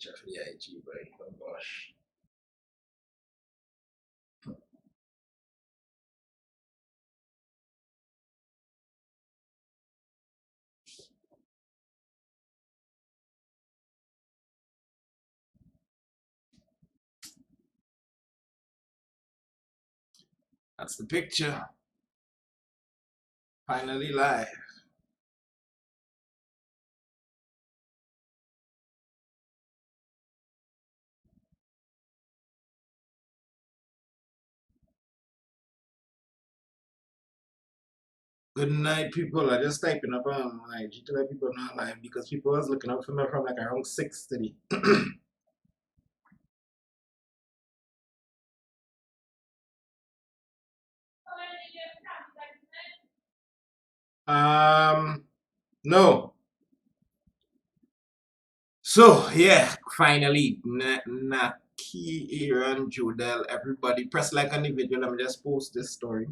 Check for the IG, boy. Oh gosh. That's the picture. Finally live. Good night, people. I just typing up on my IG to let people know I'm live because people was looking up for me from like around 6 today. No. So yeah, finally, Naki, Aaron, Jodel, everybody press like on the video. Let me just post this story.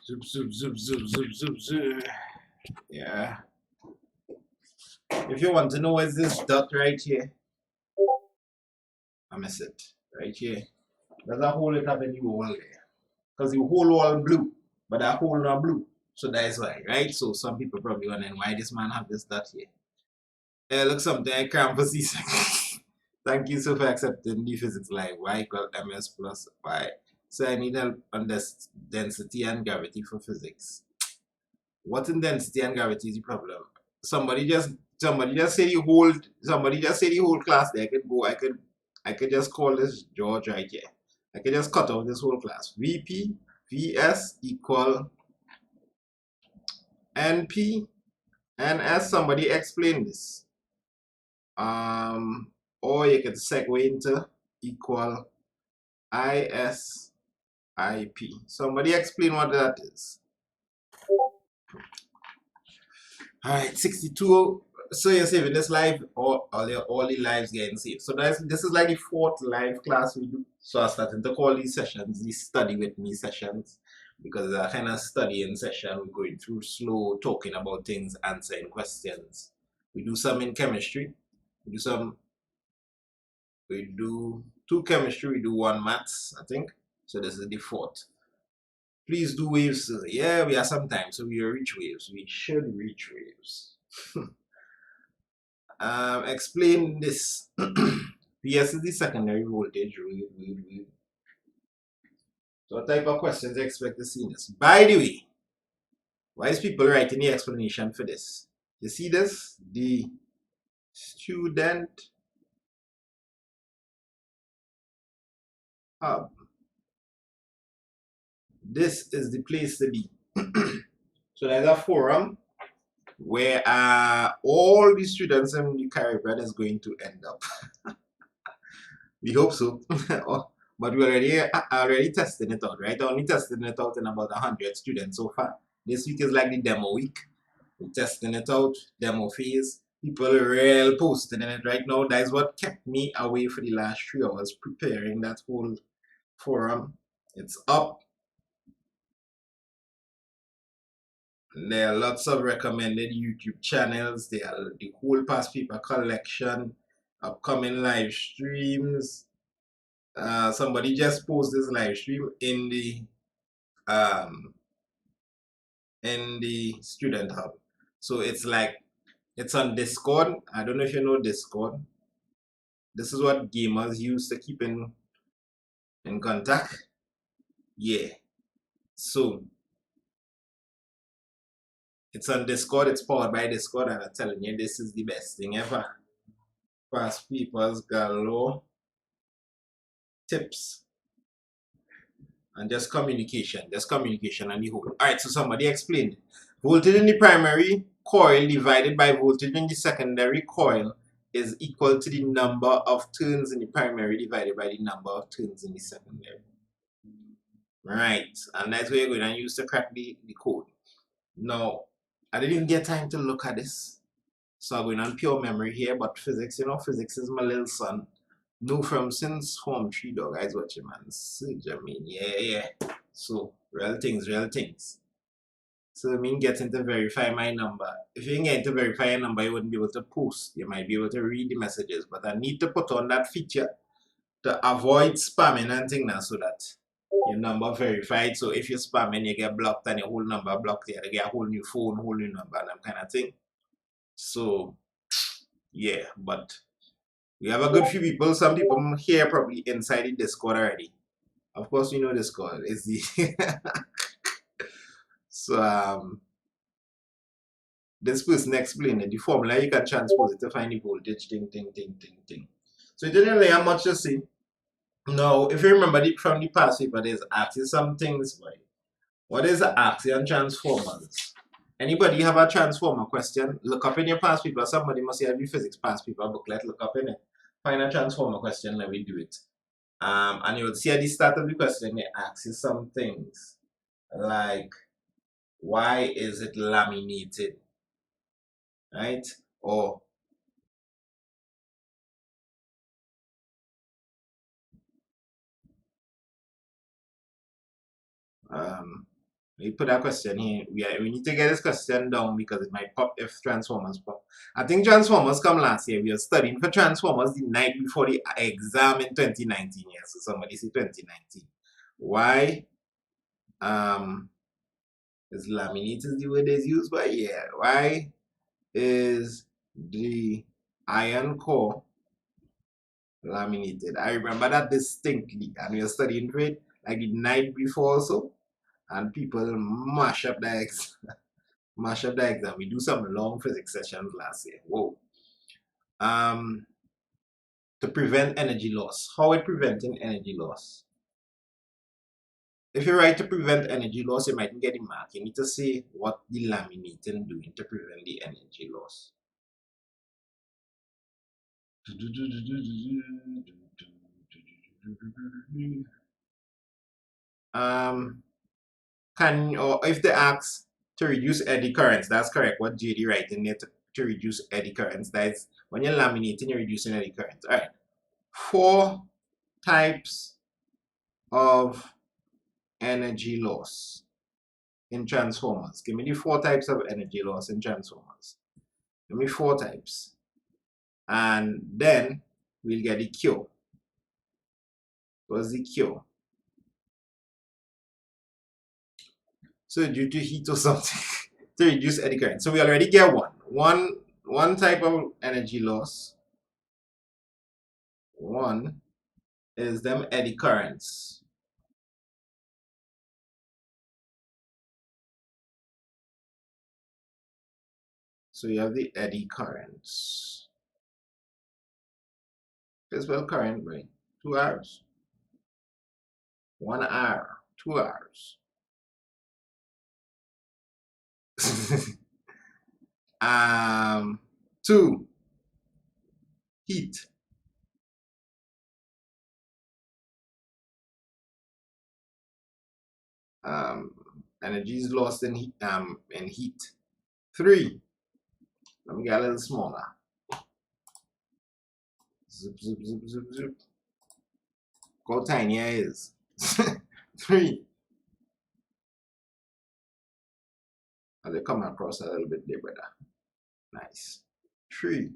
Zoop, zoop, zoop, zoop, zoop, zoop, zoop. Yeah. If you want to know where's this dot right here, I miss it. Right here. There's a hole it have in the wall there. Because the whole wall blue, but that hole not blue. So that's why, right? So some people probably wondering why this man have this dot here. Look something I can't for CSEC. Thank you so for accepting the physics live. Y equal ms plus y. So I need help on this density and gravity for physics. What in density and gravity is the problem? Somebody just say the whole class there. I could just call this George right here. I could just cut off this whole class. VP VS equal NP NS. Somebody explain this. Or you could segue into equal ISIP. Somebody explain what that is. Alright, 62. So you're saving this live or all the lives getting saved. So this is like the fourth live class we do. So I'm starting to call these sessions these study with me sessions because it's a kind of studying session. We're going through slow, talking about things, answering questions. We do some in chemistry. We do two chemistry, we do one maths, I think. So this is the fourth. Please do waves. Yeah, we are sometimes. So we will reach waves. We should reach waves. Explain this. PS is the secondary voltage. So what type of questions do you expect to see in this? By the way, why is people writing the explanation for this? You see this? The student hub. This is the place to be. So there's a forum where all the students in the Caribbean is going to end up. We hope so. But we already testing it out, right? Only testing it out in about 100 students so far. This week is like the demo week. We're testing it out, demo phase. People are real posting in it right now. That is what kept me away for the last 3 hours preparing that whole forum. It's up. There are lots of recommended YouTube channels. There are the whole past paper collection, upcoming live streams. Somebody just posted this live stream in the student hub. So it's like it's on Discord. I don't know if you know Discord. This is what gamers use to keep in contact. Yeah. So it's on Discord. It's powered by Discord, and I'm telling you, this is the best thing ever. Past papers galore, tips, and just communication and the whole. All right. So somebody explained voltage in the primary coil divided by voltage in the secondary coil is equal to the number of turns in the primary divided by the number of turns in the secondary. Right, and that's what you're going to use to crack the code. Now, I didn't get time to look at this, so I'm going on pure memory here, but physics, physics is my little son. Know from since home 3 dog, guys watching man. So, I mean, yeah. So, real things. So I mean getting to verify my number. If you didn't get to verify a number, you wouldn't be able to post. You might be able to read the messages, but I need to put on that feature to avoid spamming and things now so that your number verified. So if you spam and you get blocked and your whole number blocked, you get a whole new phone, whole new number, and that kind of thing. So yeah, but we have a good few people. Some people here probably inside the Discord already. Of course, we know Discord is the so this person explained it. The formula you can transpose it to find the voltage. Thing. So it didn't really have much to say. Now, if you remember from the past paper, there's axis some things. Right? What is the axis and transformers? Anybody have a transformer question? Look up in your past paper. Somebody must have your physics past paper booklet. Look up in it. Find a transformer question. Let me do it. And you will see at the start of the question, it asks you some things like, why is it laminated? Right? Or we put that question here. We need to get this question down because it might pop if transformers pop. I think transformers come last year. We were studying for transformers the night before the exam in 2019. Yeah, so somebody say 2019. Why is laminated the word is used by? Yeah. Why is the iron core laminated? I remember that distinctly, and we were studying for it like the night before also, and people mash up the exam. We do some long physics sessions last year. Whoa. To prevent energy loss. How are preventing energy loss? If you write to prevent energy loss, you mightn't get the mark. You need to say what the laminating doing to prevent the energy loss. Or if they ask to reduce eddy currents, that's correct. What JD writing there to reduce eddy currents. That's when you're laminating, you're reducing eddy currents. All right. 4 types of energy loss in transformers. Give me the 4 types of energy loss in transformers. Give me 4 types. And then we'll get the Q. What's the Q? So due to heat or something to reduce eddy current. So we already get one type of energy loss. One is them eddy currents. So you have the eddy currents. Physical current, right? 2 hours. 1 hour. 2 hours. 2. Heat. Energy is lost in heat. 3. Let me get a little smaller. Zip, zip, zip, zip, zip. How tiny it is. 3. And they come across a little bit there, brother. Nice. 3.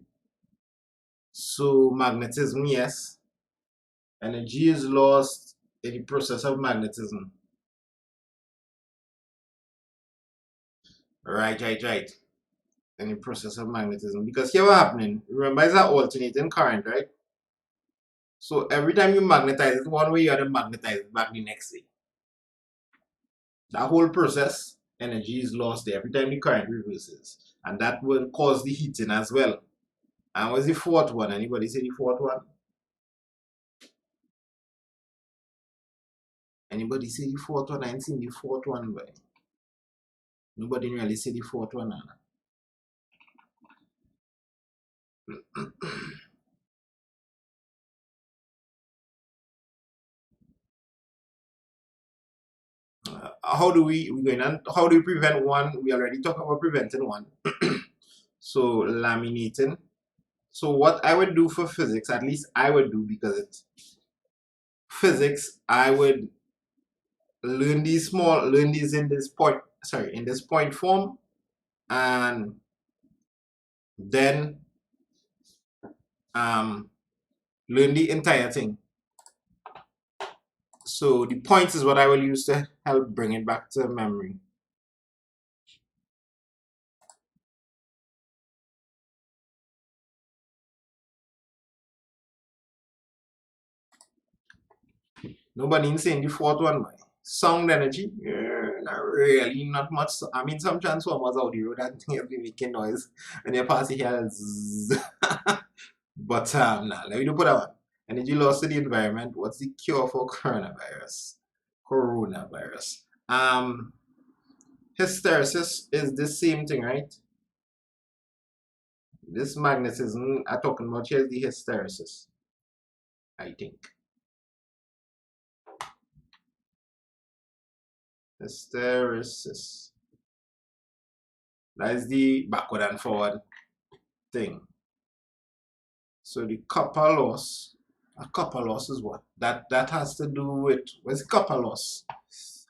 So magnetism, yes. Energy is lost in the process of magnetism. Right. In the process of magnetism. Because here what's happening, remember it's an alternating current, right? So every time you magnetize it one way, you have to magnetize it back the next way. That whole process, energy is lost there every time the current reverses. And that will cause the heating as well. And what's the 4th one? Anybody say the 4th one? Anybody say the 4th one? I ain't seen the 4th one, but nobody really say the 4th one. How do we prevent one? We already talked about preventing one. So laminating. So what I would do for physics, at least I would do, because it's physics, I would learn these in this point sorry, in this point form, and then learn the entire thing. So the points is what I will use to help bring it back to memory. Nobody saying the fourth one, man. Sound energy, not really, not much. I mean, some transformers out the road that thing be making noise when you pass it here. But nah, let me do put that one. Energy loss to the environment. What's the cure for coronavirus? Coronavirus. Hysteresis is the same thing, right? This magnetism I'm talking about here is the hysteresis, I think. Hysteresis. That is the backward and forward thing. So the copper loss, a copper loss is what? That has to do with, what's the copper loss?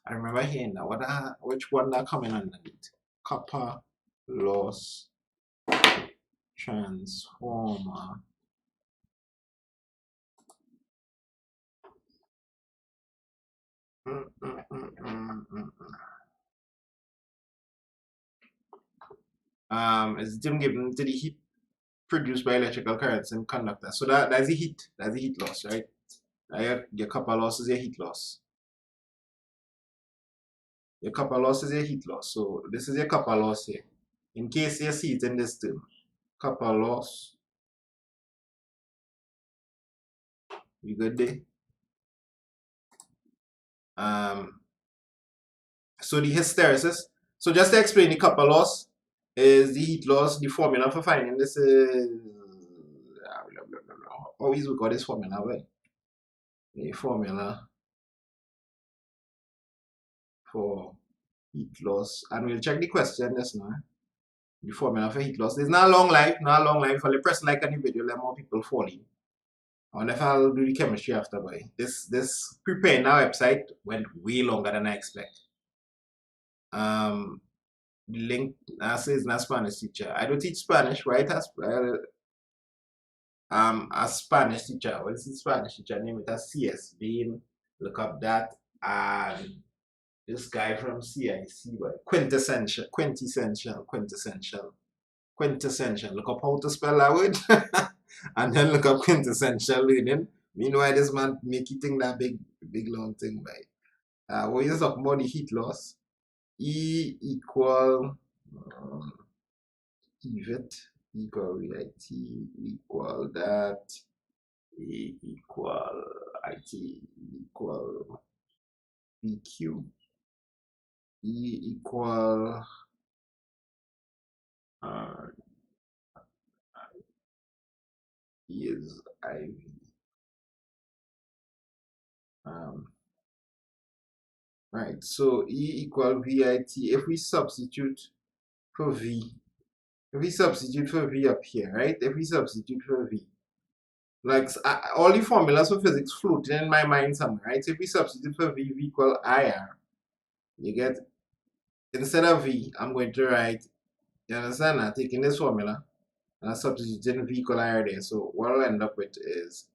I remember hearing that. Which one that coming underneath? Copper loss transformer. Is given to the heat produced by electrical currents in conductors. So that's the heat. That's the heat loss, right? Your copper loss is your heat loss. Your copper loss is your heat loss. So this is your copper loss here. In case you see it in this term, copper loss. You good there? So the hysteresis. So just to explain the copper loss is the heat loss. The formula for finding this is always we got this formula, right? The formula for heat loss, and we'll check the question just now. The formula for heat loss. There's not a long life, not a long life. If I press like on the video, let more people fall in. I wonder if I'll do the chemistry after, boy. This preparing our website went way longer than I expect. The link says not Spanish teacher. I don't teach Spanish, right? A Spanish teacher. What is the Spanish teacher name? It has CS. Beam. Look up that. And this guy from CIC, boy. Quintessential. Look up how to spell that word. And then look up quintessential learning. Meanwhile, this man make it think that big long thing, right? What is talking about the heat loss? E equal EVIT equal VIT equal that E equal IT equal BQ E equal E is IV. Right, so E equal VIT. If we substitute for V, if we substitute for V up here, right? If we substitute for V, like all the formulas for physics floating in my mind somewhere, right? So if we substitute for V equal IR, you get, instead of V, I'm going to write, you understand that? Taking this formula and substituting V equal IR there. So what I'll end up with is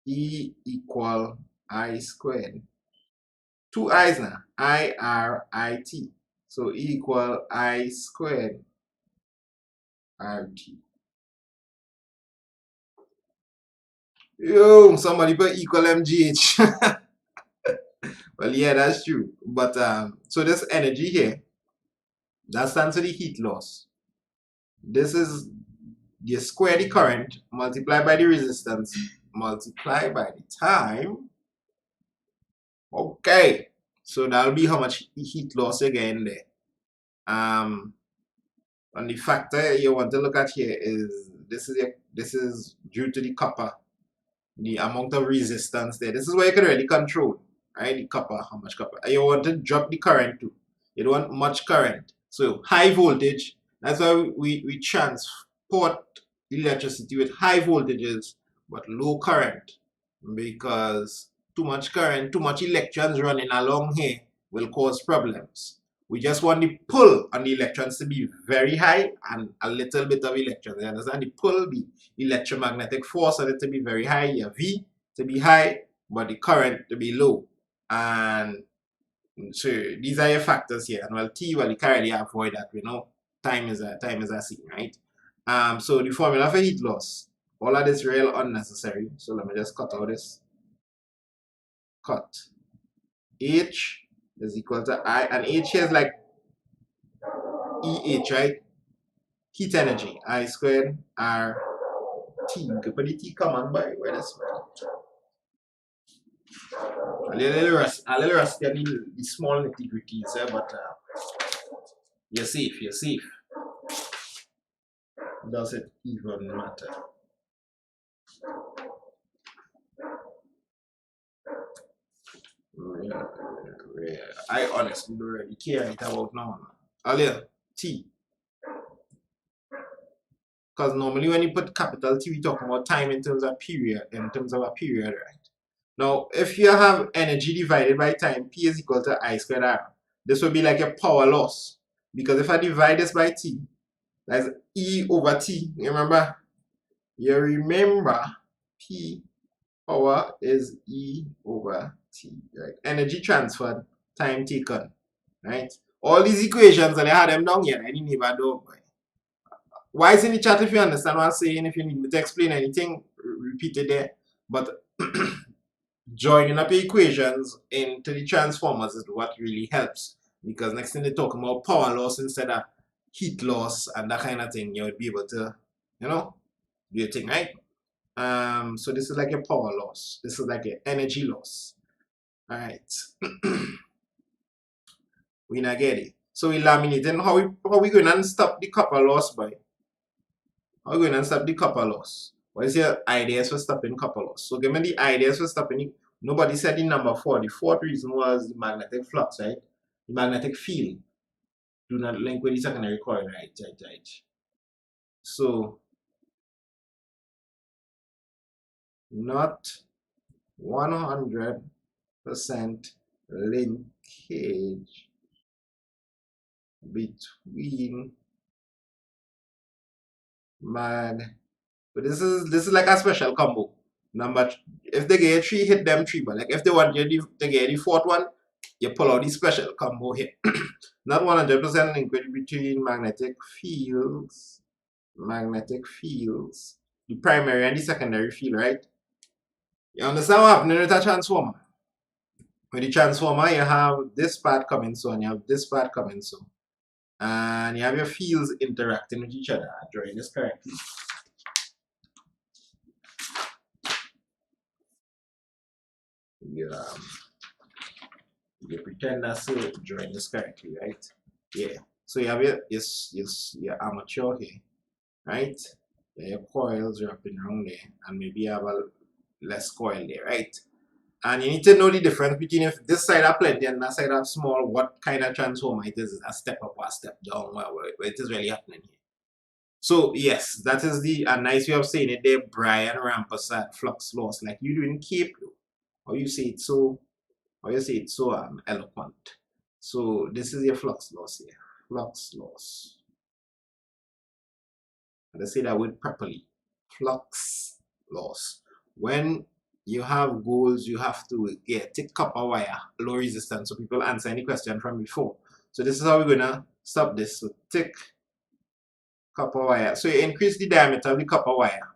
E equal I squared. Two I's now, IRIT. So E equal I squared RT. Yo, somebody put equal MGH. Well, yeah, that's true. But so this energy here, that stands for the heat loss. This is you square the current, multiply by the resistance, multiply by the time. Okay, so that'll be how much heat loss you're getting there. And the factor you want to look at here is this is due to the copper, the amount of resistance there. This is where you can really control, right? The copper, how much copper. And you want to drop the current too. You don't want much current. So high voltage, that's why we transport electricity with high voltages but low current, because too much current, too much electrons running along here will cause problems. We just want the pull on the electrons to be very high and a little bit of electrons. You understand? The pull, the electromagnetic force on it to be very high, your V to be high, but the current to be low. And so these are your factors here. And well, T, well, you can't really avoid that. We know time is a scene, right? So the formula for heat loss, all of this real unnecessary. So let me just cut out this. Cut. H is equal to I, and H here is like EH, right? Heat energy, I squared R T. You can put the T common by where this a little rusty on the small nitty gritties, but you're safe, you're safe. Does it even matter? I honestly don't really care anything about now. Earlier, T. Because normally when you put capital T, we talk about time in terms of period, right? Now, if you have energy divided by time, P is equal to I squared R. This will be like a power loss. Because if I divide this by T, that's E over T. Remember? You remember P power is E over T. Right? Energy transferred, time taken. Right? All these equations, and I had them down here. I didn't even know. Why is in the chat if you understand what I'm saying? If you need me to explain anything, repeat it there. But joining up equations into the transformers is what really helps. Because next thing they talk about power loss instead of heat loss and that kind of thing, you would be able to, you know, do your thing, right? So this is like a power loss. This is like an energy loss. All right. We not get it. So we laminating. How we going to stop the copper loss by? How we going to stop the copper loss? What is your ideas for stopping copper loss? So give me the ideas for stopping it. Nobody said the number 4. The fourth reason was the magnetic flux, right? The magnetic field. Do not link with the secondary coil, right? So not 100% linkage between mag. But this is like a special combo. If they get 3, hit them 3, but like if they want you to get the fourth one, you pull out the special combo here. Not 100% linkage between magnetic fields, the primary and the secondary field, right? You understand what happening with a transformer? With the transformer, you have this part coming so, and you have this part coming so. And you have your fields interacting with each other. Drawing this correctly. You pretend that's drawing this correctly, right? Yeah. So you have your armature here, right? Your coils wrapping around there, and maybe you have a less coil there, right? And you need to know the difference between if this side have plenty and that side have small, what kind of transformer it is a step up or a step down, where it is really happening here. So yes, that is a nice way of saying it there, Brian Rampersad, flux loss, like you do in Cape, or you say it so eloquent. So this is your flux loss here, flux loss. Let's say that word properly, flux loss. When you have goals, you have to take copper wire, low resistance. So people answer any question from before. So this is how we're gonna stop this. So thick copper wire. So you increase the diameter of the copper wire.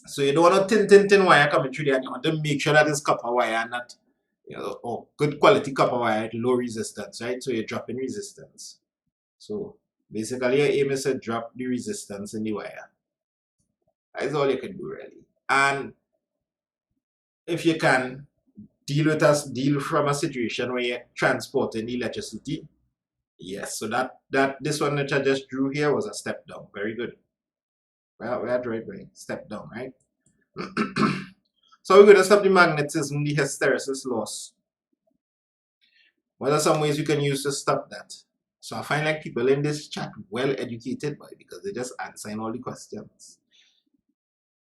So you don't want a thin wire coming through there. You want to make sure that it's copper wire and not, good quality copper wire at low resistance, right? So you're dropping resistance. So basically your aim is to drop the resistance in the wire. That's all you can do really. And if you can deal from a situation where you're transporting electricity, yes. So that this one that I just drew here was a step down. Very good. Well, we are right way. Step down, right? So we're going to stop the magnetism, the hysteresis loss. What are some ways you can use to stop that? So I find like people in this chat well educated, boy, because they just answering all the questions.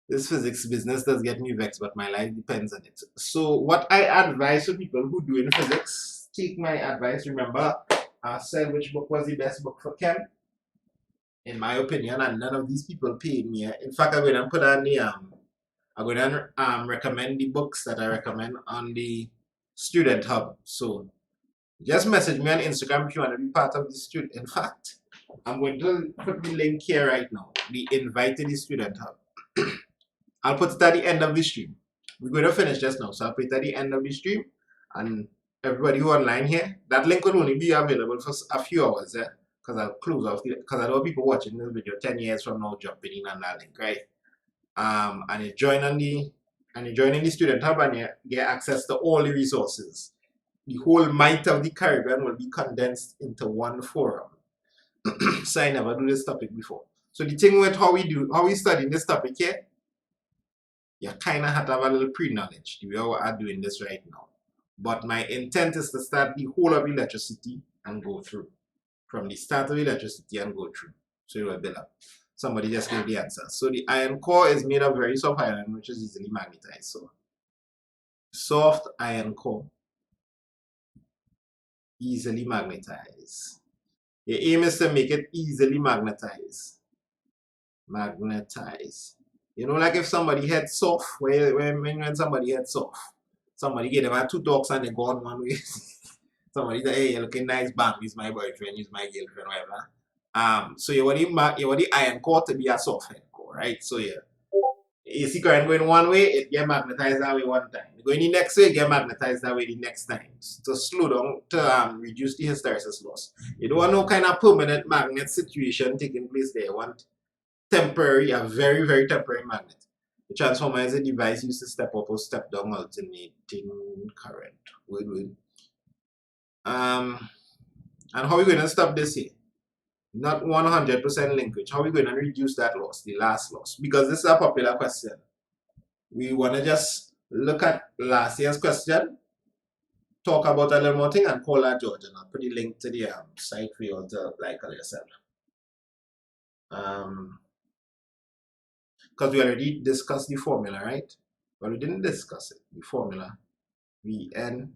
This physics business does get me vexed, but my life depends on it. So what I advise for people who do in physics, take my advice. Remember, I said which book was the best book for chem, in my opinion, and none of these people paid me. In fact, I'm going to put on the I'm going to recommend the books that I recommend on the Student Hub. So just message me on Instagram if you want to be part of the student. In fact, I'm going to put the link here right now. The invite to the Student Hub. I'll put it at the end of the stream. We're going to finish just now, so I'll put it at the end of the stream. And everybody who online here, that link will only be available for a few hours, because I'll close off because I know people watching this video 10 years from now jumping in on that link, right? And you join on the Student Hub and you get access to all the resources. The whole might of the Caribbean will be condensed into one forum. So I never do this topic before. So the thing with how we study this topic here, you kind of have to have a little pre-knowledge the way we are doing this right now. But my intent is to start the whole of electricity and go through. From the start of electricity and go through. So it will build up. Somebody just gave the answer. So the iron core is made of very soft iron, which is easily magnetized. So soft iron core, easily magnetized. The aim is to make it easily magnetized. Magnetize. You know, like if somebody had soft, when somebody had soft, somebody gave them a 2 talks and they go on one way. Somebody say, hey, you're looking nice, bang, he's my boyfriend, he's my girlfriend, whatever. So you want the iron core to be a soft head core, right? So yeah, AC current going one way, it get magnetized that way one time. Going the next way, it get magnetized that way the next time. To slow down, to reduce the hysteresis loss. You don't want no kind of permanent magnet situation taking place there. You want temporary, a very, very temporary magnet. The transformer is a device used to step up or step down alternating current. And how are we going to stop this here? Not 100% linkage. How are we going to reduce that loss, the last loss? Because this is a popular question. We want to just look at last year's question, talk about a little more thing, and call that George. And I'll put the link to the site for you all to like on yourself. Because we already discussed the formula, right? But we didn't discuss it. The formula Vn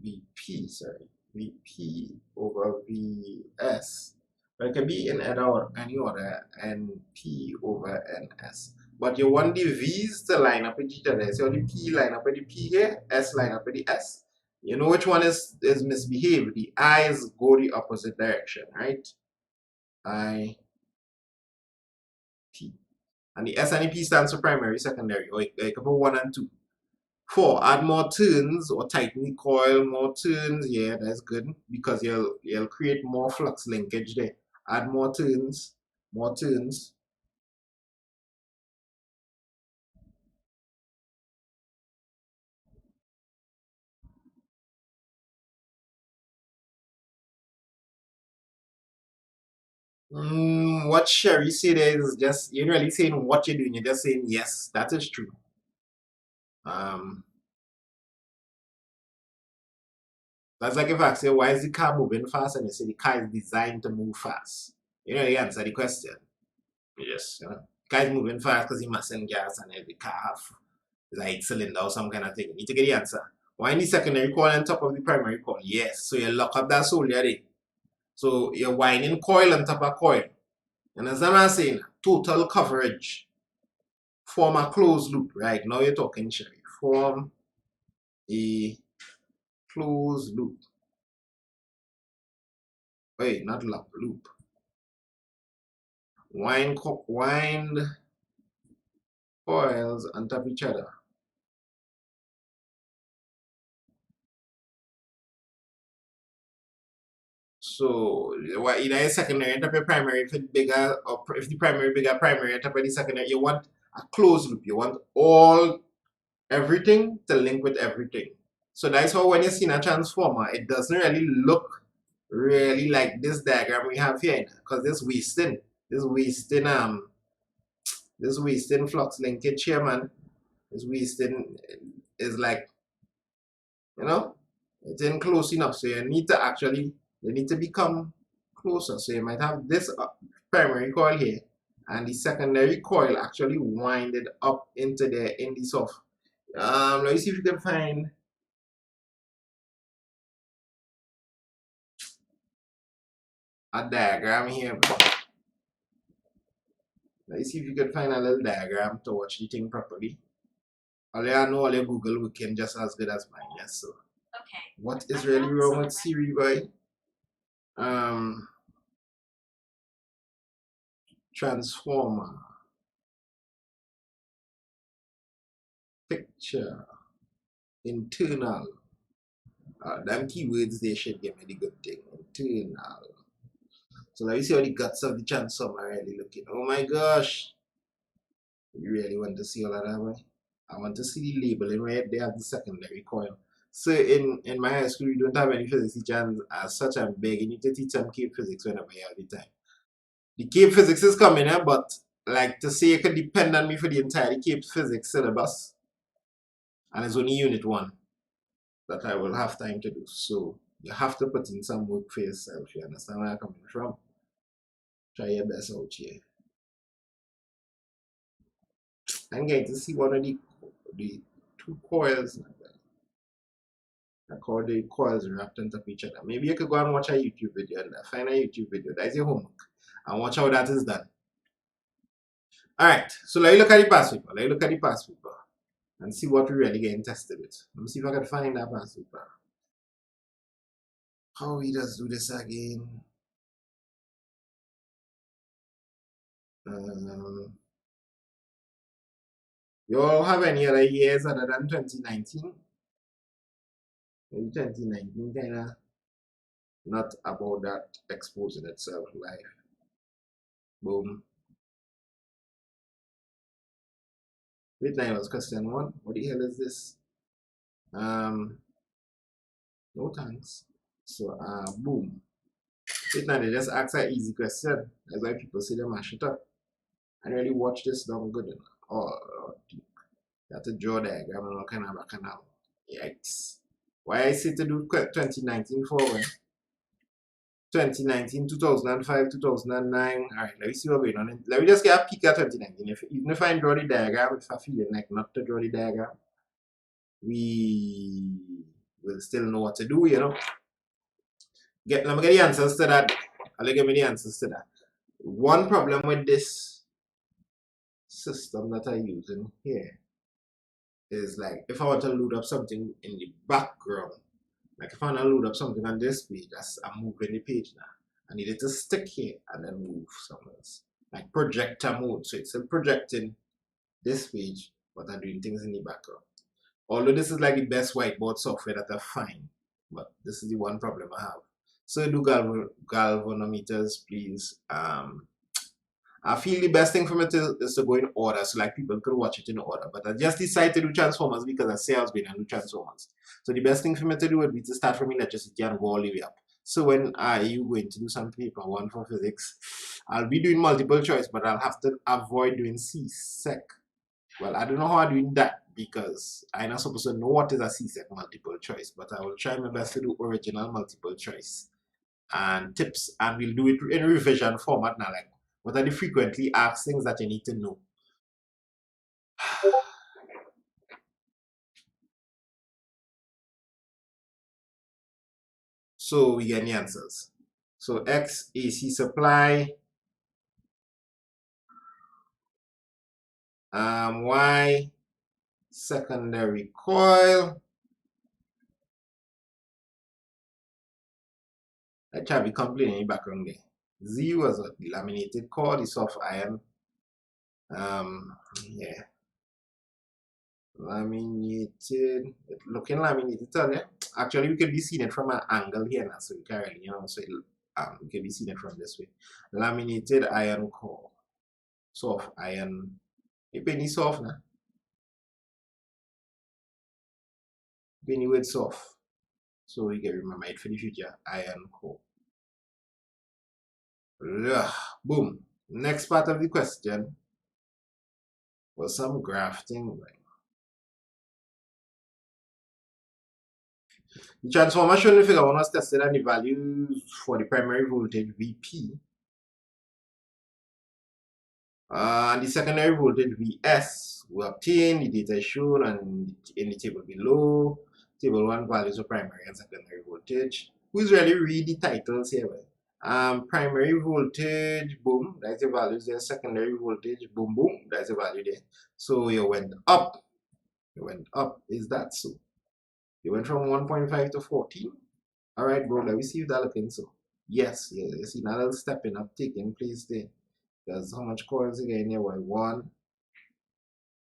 Vp, sorry. Vp over Vs. But it can be in any order, Np over Ns. But you want the V's to line up with each other. So the P line up with the P here, S line up with the S. You know which one is misbehaved. The I's go the opposite direction, right? I, P. And the S and the P stands for primary, secondary. Or you can put 1 and 2. 4, add more turns or tighten the coil, more turns. Yeah, that's good because you'll create more flux linkage there. Add more turns, more turns. What Sherry said is just, you're really saying what you're doing, you're just saying yes, that is true. That's like if I say, why is the car moving fast? And you say the car is designed to move fast. You know, you answer the question. Yes, you know, the car is moving fast because he mustn't gas and every car have like cylinder or some kind of thing. You need to get the answer. Why in the secondary coil on top of the primary coil? Yes, so you lock up that solder there. So you're winding coil on top of coil. And as I'm saying, total coverage. Form a closed loop, right? Now you're talking, Sherry. Form a closed loop. Wait, not loop. Wind coils on top of each other. So either a secondary on top of primary, if it's bigger, or if the primary bigger, primary on top of the secondary, you want a closed loop. You want everything to link with everything. So that's how when you see a transformer, it doesn't really look really like this diagram we have here, because this wasting flux linkage here, man. This wasting is like, you know, it's in close enough. So you need to become closer. So you might have this primary coil here, and the secondary coil actually winded up into there in the soft. Let me see if you can find a diagram here. Let's see if you can find a little diagram to watch the thing properly. All I know, all your Google working just as good as mine. Yes, so. Okay. What is really wrong with Siri, boy? Transformer. Picture. Internal. Them keywords they should give me the good thing. Internal. So let me see how the guts of the transformer really looking. Oh my gosh. You really want to see all of that, boy? I want to see the labeling right there at the secondary coil. So in my high school, you don't have any physics teachers as such. I'm begging you to teach some Cape physics whenever you have the time. The Cape physics is coming, but like to say you can depend on me for the entire Cape physics syllabus, and it's only unit 1 that I will have time to do. So you have to put in some work for yourself. You understand where I'm coming from? Try your best out here. I'm going to see one of the 2 coils. I call the coils wrapped on top of each other. Maybe you could go and watch a YouTube video and find a YouTube video. That's your homework. And watch how that is done. Alright, so let me look at the past paper. Let me look at the past paper and see what we're really getting tested with. Let me see if I can find that past paper. How he does do this again? You all have any other years other than 2019? Maybe 2019 kind of not about that exposing itself live. Boom. Wait, now was question 1. What the hell is this? No thanks. So boom. Wait, now they just ask an easy question. That's why people say they mash it up. I really watch this down good enough. Oh, you have to draw diagram and all kind of bacchanal. Yikes. Why I say to do 2019 forward? 2019, 2005, 2009. Alright, let me see what's going on. Let me just get a peek at 2019. Even if I draw the diagram, if I feel like not to draw the diagram, we will still know what to do, you know. Let me get the answers to that. I'll give me the answers to that. One problem with this system that I'm using here is like if I want to load up something in the background, like if I want to load up something on this page, I'm moving the page now. I need it to stick here and then move somewhere else. Like projector mode. So it's still projecting this page, but I'm doing things in the background. Although this is like the best whiteboard software that I find, but this is the one problem I have. So do galvanometers, please. I feel the best thing for me is to go in order, so like people could watch it in order. But I just decided to do transformers because I say I was going to do transformers. So the best thing for me to do would be to start from electricity and go all the way up. So when you going to do some paper 1 for physics, I'll be doing multiple choice, but I'll have to avoid doing CSEC. Well, I don't know how I'm doing that because I'm not supposed to know what is a CSEC multiple choice, but I will try my best to do original multiple choice and tips, and we'll do it in revision format now, like what are the frequently asked things that you need to know. So we get the answers. So X AC supply, Y secondary coil. I try to be complaining in the background there. Z was a laminated core, the soft iron. Yeah. Laminated, looking laminated, yeah. Actually, we could be seeing it from an angle here now, so we can really, you know, so we can be seeing it from this way. Laminated iron core, soft iron. It penny soft now. Penny with soft, so we can remember it for the future. Iron core. Boom. Next part of the question was some grafting. The transformer shown in the figure 1 was tested and the values for the primary voltage Vp and the secondary voltage Vs were obtained. The data is shown and in the table below. Table 1 values of primary and secondary voltage. Who's really read the titles here? Primary voltage, boom, that's the value there. Secondary voltage, boom, boom, that's the value there. So you went up. You went up. Is that so? You went from 1.5 to 14. All right, bro. Let me see if that looking so. Yes, yeah. You see that little stepping up taking place there. Because how much coils again here? Well, 1,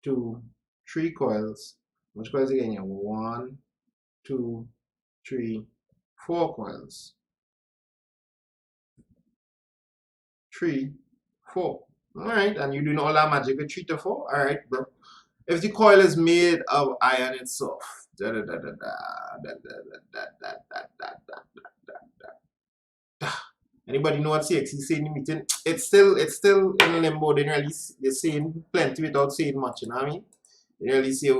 2, 3 coils. How much coils again here? 1, 2, 3, 4 coils. 3, 4. All right, and you doing all that magic with 3 to 4. All right, bro. If the coil is made of iron itself, anybody know what CXC is saying in the meeting? It's still in limbo. They really they're saying plenty without saying much. You know what I mean? They really say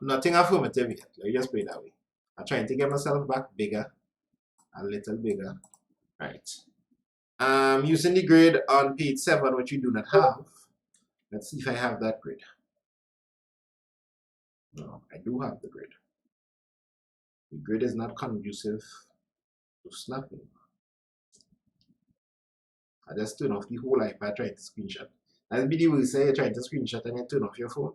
nothing affirmative yet. Let me just put it that way. I'm trying to get myself back bigger, a little bigger. Right. Using the grid on page 7, which you do not have. Let's see if I have that grid. No, I do have the grid. The grid is not conducive to snapping. I just turn off the whole iPad trying to screenshot. That's the way you say you're trying to screenshot and you turn off your phone.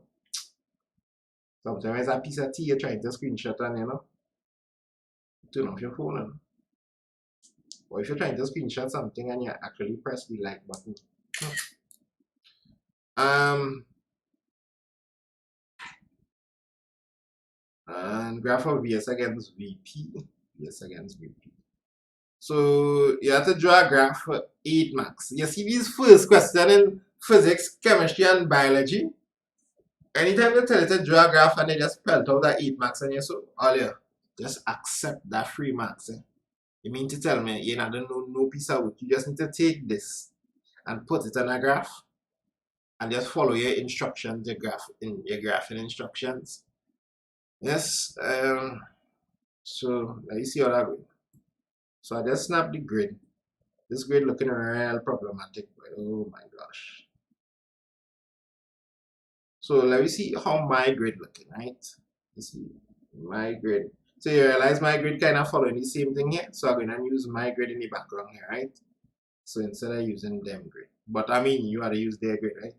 Sometimes a piece of tea you're trying to screenshot and you know, turn off your phone. Or if you're trying to screenshot something and you actually press the like button. And graph of VS against VP. VS against VP. So you have to draw a graph for 8 max. You see these first question in physics, chemistry, and biology. Anytime they tell you to draw a graph and they just spell out that 8 max and you so all you just accept that 3 max. You mean to tell me you're not gonna know no piece of work. You just need to take this and put it on a graph and just follow your instructions, your graphing instructions. Yes, so let you see how that goes. So I just snap the grid. This grid looking real problematic. Oh my gosh. So let me see how my grid looking, right? You see my grid. So you realize my grid kind of following the same thing here. So I'm going to use my grid in the background here, right? So instead of using them grid. But I mean, you had to use their grid, right?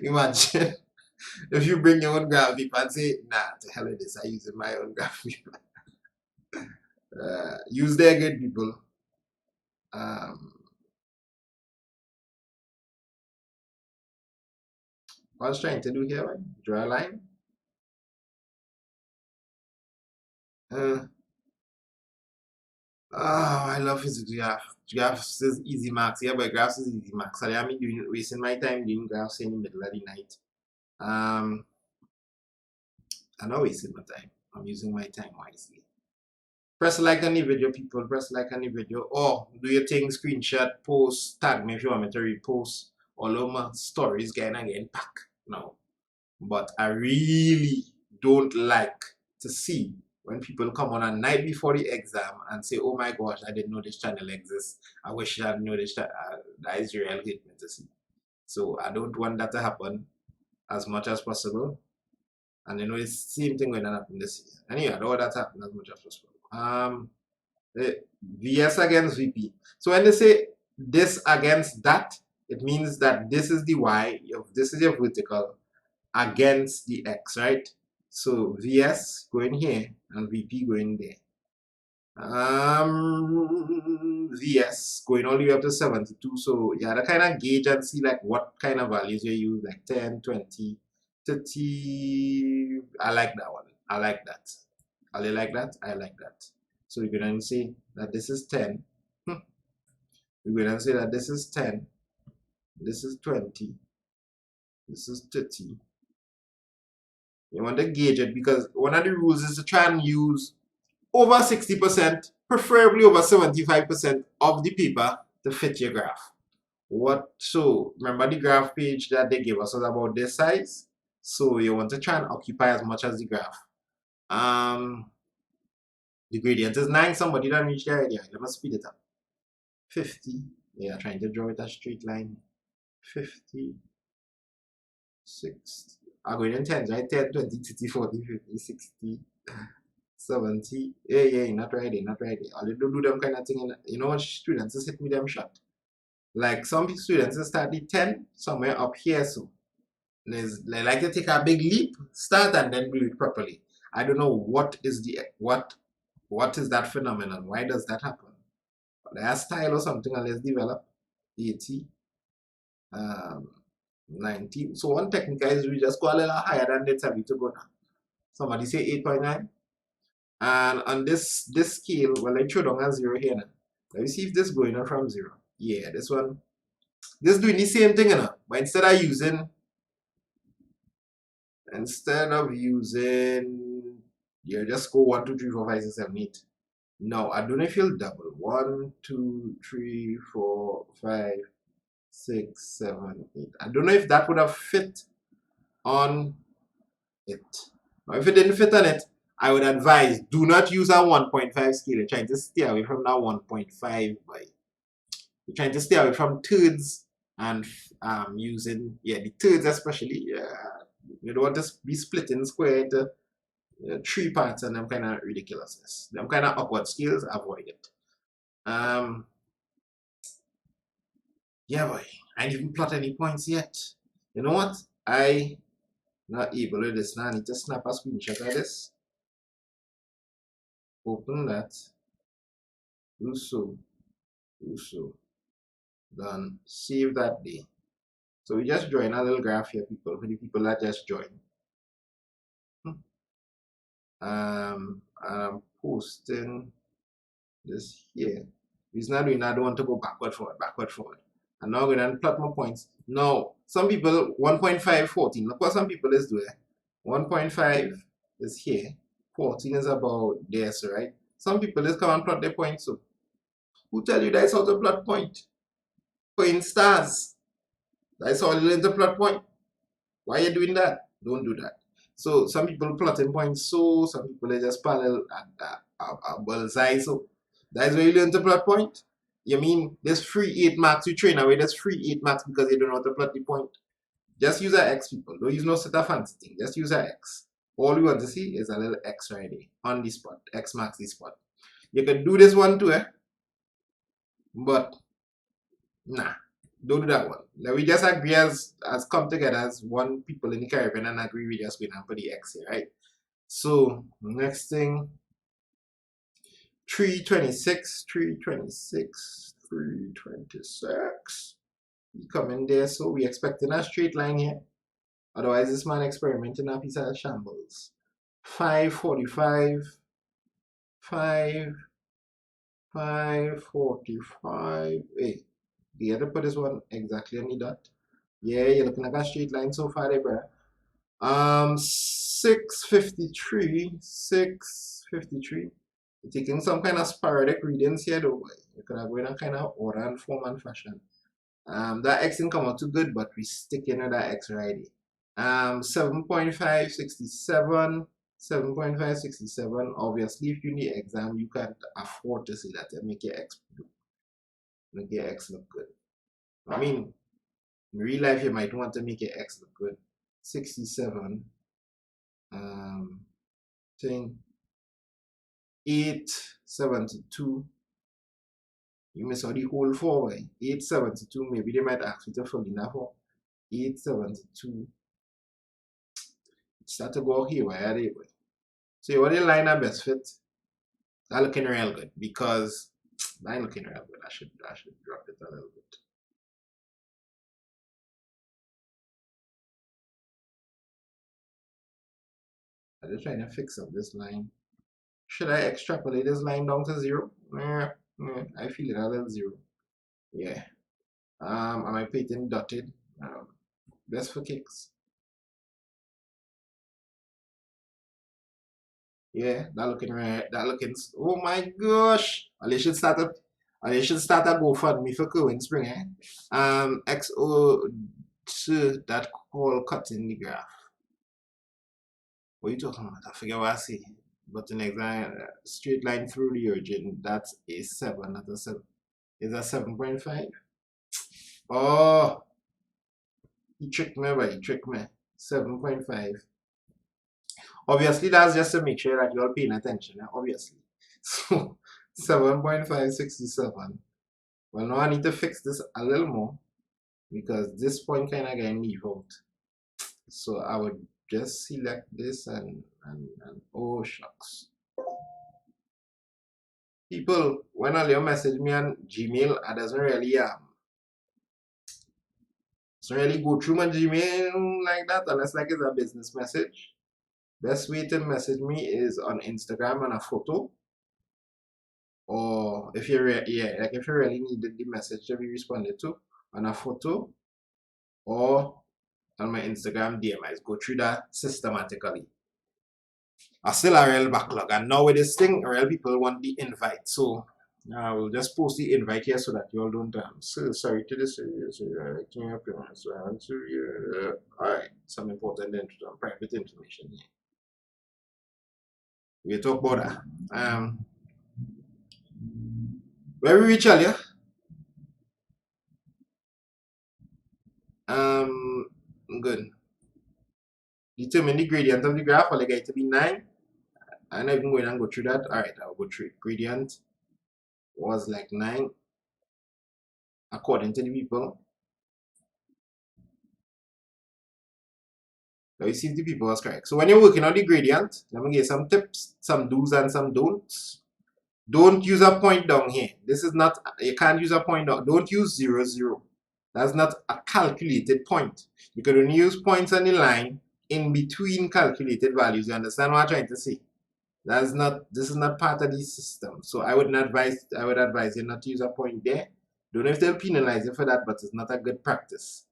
Imagine if you bring your own graphic and say, nah, to hell with this, I'm using my own graphic. Use their grid, people. I was trying to do here, right? Draw a line. I love physics graph. Graphs is easy max. Yeah, but graphs is easy max. Sorry, I'm wasting my time doing graphs in the middle of the night. I'm not wasting my time. I'm using my time wisely. Press like on the video, people. Press like on the video. Or do your thing, screenshot, post, tag me if you want me to repost. All of my stories getting packed now. But I really don't like to see when people come on a night before the exam and say, oh my gosh, I didn't know this channel exists. I wish I had known this channel. That is real hate me to see. So I don't want that to happen as much as possible. And you know, it's the same thing going to happen this year. Anyway, I don't want that to happen as much as possible. VS against VP. So when they say this against that, it means that this is the Y, this is your vertical against the X, right? So VS going here and VP going there. VS going all the way up to 72. So yeah, that kind of gauge and see like what kind of values you use, like 10, 20, 30. I like that one. I like that. Are they like that? I like that. So we're going to say that this is 10. We're going to say that this is 10. This is 20. This is 30. You want to gauge it because one of the rules is to try and use over 60%, preferably over 75% of the paper to fit your graph. So remember the graph page that they gave us was about this size. So you want to try and occupy as much as the graph. The gradient is 9. Somebody done reach there already. Let me speed it up. 50. Yeah, trying to draw it a straight line. 50. 60. I'm going in 10s, right? 10, 20, 30, 40, 50, 60, 70. Yeah, not right there, not right there. All you do them kind of thing, you know what students just hit me them shot. Like some students just start the 10 somewhere up here, so they like to take a big leap, start and then do it properly. I don't know what is that phenomenon. Why does that happen? Their style or something, and let's develop 80, 90. So one technique is we just go a little higher than the time to go now. Somebody say 8.9. And on this scale, well, I throw down a 0 here now. Let me see if this going on from 0. Yeah, this one. This doing the same thing, you know, but instead of using, you just go 1, 2, 3, 4, 5, 6, 7, 8. No, I don't know if you'll double. 1, 2, 3, 4, 5, 6, 7, 8. I don't know if that would have fit on it. Now, if it didn't fit on it, I would advise do not use a 1.5 scale. You're trying to stay away from that 1.5 by. You're trying to stay away from thirds and using the thirds especially. You don't want to be splitting square into 3 parts and them kind of ridiculousness. Them kind of awkward scales, avoid it. Yeah, boy. I didn't even plot any points yet. You know what? I not able with this now. I need to snap a screenshot of this. Open that. Do so. Done. Save that day. So we just join a little graph here, people. For the people that just joined. I'm posting this here. It's not doing. I don't want to go backward, forward. And now I'm going to plot my points. Now, some people 1.5, 14. Look what some people is doing. 1.5 is here. 14 is about there, so right? Some people just come and plot their points. So, who tell you that's how to plot point? Point stars. That's how you learn to plot point. Why are you doing that? Don't do that. So, some people plotting points so, some people are just parallel a bullseye. So, that's where you learn to plot point. You mean there's free 8 marks you train away, there's free 8 marks because you don't know how to plot the point. Just use an X, people. Don't use no set of fancy thing. Just use an X. All you want to see is a little X right there on the spot. X marks the spot. You can do this one too, but nah, don't do that one. Now we just agree as come together as one people in the Caribbean and agree we just going to put the X here, right? So next thing, 326. We come in there, so we expecting a straight line here. Otherwise, this man experimenting a piece of shambles. 545, 545. Hey, you had to put this one exactly on the dot. Yeah, you're looking at a straight line so far there, bro. 653. You're taking some kind of sporadic readings here, though. You could have going in kind of order and form and fashion. That X didn't come out too good, but we stick in with that X right here. 7.567. 7.567. Obviously, if you need exam, you can't afford to say that and make your X look good. I mean, in real life, you might want to make your X look good. 67. Thing 872. You miss out the whole 4 way. 872. Maybe they might ask you to fill in that 4. 872. Start to go here. Why are they? So what the line are best fit? That looking real good because line looking real good. I should drop it a little bit. I'm just trying to fix up this line. Should I extrapolate this line down to 0? I feel it a little 0. Yeah. Am I painting dotted? Best for kicks. Yeah, that looking right. That looking. Oh my gosh! I should start a GoFundMe for Coin Spring. XO to that call cutting the graph. What are you talking about? I forget what I say. But the next line, straight line through the origin, that's a 7, not a 7. Is that 7.5? Oh, he tricked me, but he tricked me. 7.5. Obviously, that's just to make sure that you're paying attention, obviously. So 7.567. Well, now I need to fix this a little more because this point kind of getting leave out. So I would just select this and oh shucks. People, when I message me on Gmail, I doesn't really go through my Gmail like that unless like it's a business message. Best way to message me is on Instagram on a photo, or if you like if you really needed the message to be responded to on a photo, or on my Instagram DMs. Go through that systematically. I still a real backlog, and now with this thing, real people want the invite, so I will just post the invite here so that you all don't so sorry to this. Alright, some important private information here. We talk about that. Where we reach earlier? Good. Determine the gradient of the graph. I'll get it to be 9. I'm not even going to go through that. Alright, I'll go through it. Gradient was like 9 according to the people. Now you see if the people was correct. So when you're working on the gradient, let me give you some tips, some do's and some don'ts. Don't use a point down here. This is not, you can't use a point down. Don't use 0, 0. That's not a calculated point. You can only use points on the line in between calculated values. You understand what I'm trying to say? This is not part of the system. So I would advise you not to use a point there. Don't know if they'll penalize you for that, but it's not a good practice.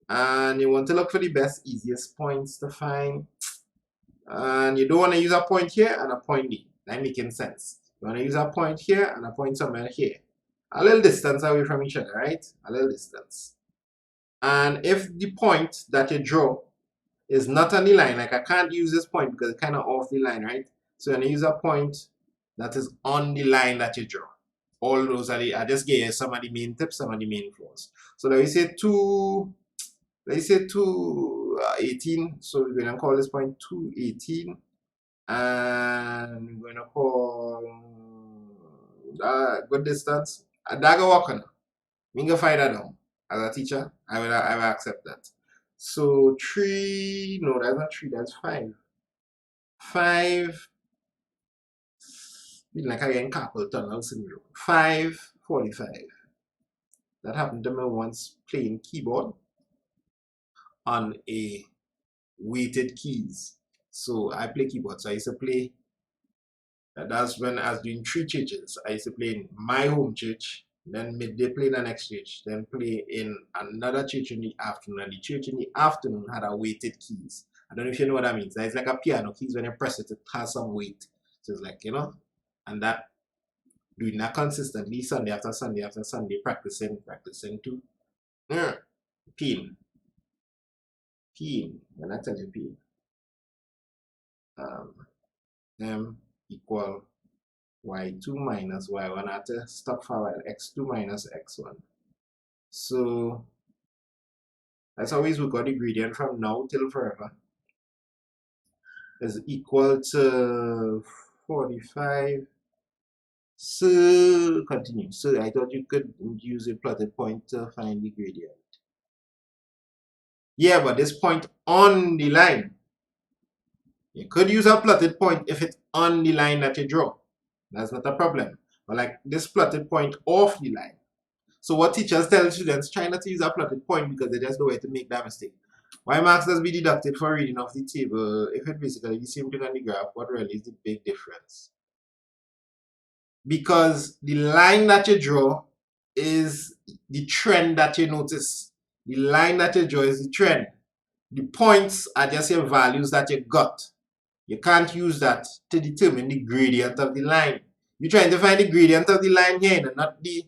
And you want to look for the best, easiest points to find. And you don't want to use a point here and a point there. That making sense. You want to use a point here and a point somewhere here. A little distance away from each other, right? A little distance. And if the point that you draw is not on the line, like I can't use this point because it's kind of off the line, right? So you're going to use a point that is on the line that you draw. All those are I just gave you some of the main tips, some of the main flaws. So let's say 218. So we're going to call this point 218. And we're going to call good distance. A dagger walker. We can find that down. As a teacher, I will accept that. So 3, no, that's not 3, that's 5. 5, like again, carpal tunnel syndrome. 5:45. That happened to me once playing keyboard on a weighted keys. So I play keyboard, so I used to play. That's when I was doing 3 churches. I used to play in my home church, then midday play in the next church, then play in another church in the afternoon. And the church in the afternoon had a weighted keys. I don't know if you know what that means. It's like a piano keys. When you press it, it has some weight. So it's like, and that doing that consistently, Sunday after Sunday after Sunday, practicing too. Pain. When I tell you pain. M equal y2 minus y1. I have to stop for a while. X2 minus x1. So let's always work out the gradient from now till forever. Is equal to 45. So continue. So I thought you could use a plotted point to find the gradient. Yeah, but this point on the line. You could use a plotted point if it's on the line that you draw. That's not a problem. But like this plotted point off the line. So what teachers tell students, try not to use a plotted point because they just know where to make that mistake. Why marks does be deducted for reading off the table if it's basically the same thing on the graph? What really is the big difference? Because the line that you draw is the trend that you notice. The line that you draw is the trend. The points are just your values that you got. You can't use that to determine the gradient of the line. You're trying to find the gradient of the line here, and not the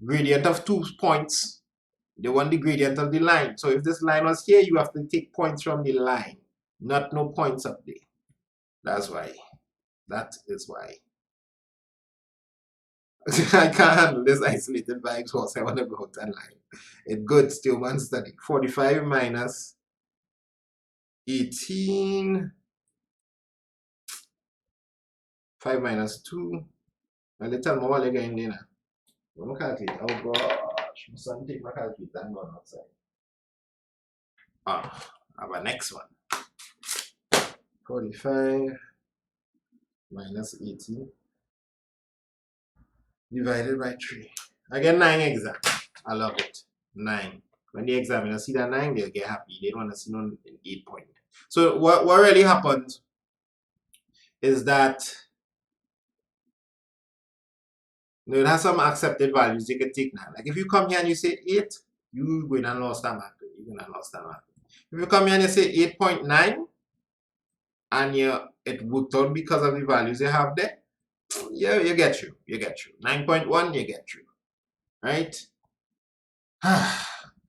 gradient of 2 points. They want the gradient of the line. So if this line was here, you have to take points from the line, not no points up there. That's why. That is why. I can't handle this isolated vibes horse. I want to go out and line. It's good, still one study. 45 minus 18. 5 minus 2. And they tell me what they're getting there now. I'm going to calculate. Oh gosh, my son take my calculator and go outside. I have a next one. 45 minus 18 divided by 3. I get 9 exact. I love it. 9. When the examiner see that 9, they'll get happy. They don't want to see no 8 point. So what really happens is that it has some accepted values you can take now. Like if you come here and you say 8, you're going to lose that mark. You're going to lose that mark. If you come here and you say 8.9 and it worked out because of the values you have there, yeah, you get through. You get through. 9.1, you get through. Right?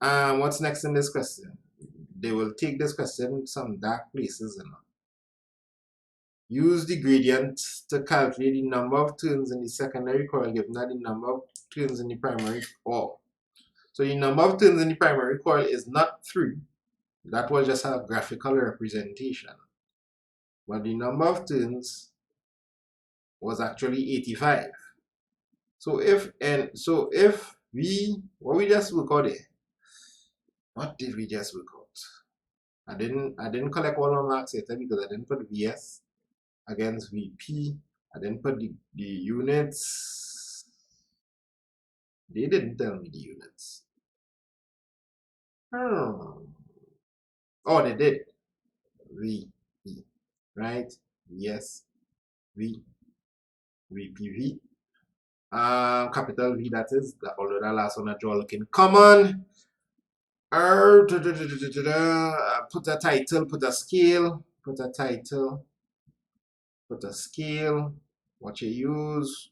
What's next in this question? They will take this question some dark places. Use the gradient to calculate the number of turns in the secondary coil given that the number of turns in the primary coil. So the number of turns in the primary coil is not 3. That was just a graphical representation. But the number of turns was actually 85. So if we, what we just work out there? What did we just work out? I didn't collect all my marks yet because I didn't put VS against VP. I didn't put the units. They didn't tell me the units. Oh, they did. VP, right? VS, V, VPV. Capital V, that is, although that last one I draw looking common. Put a title, put a scale, put a title, put a scale, what you use,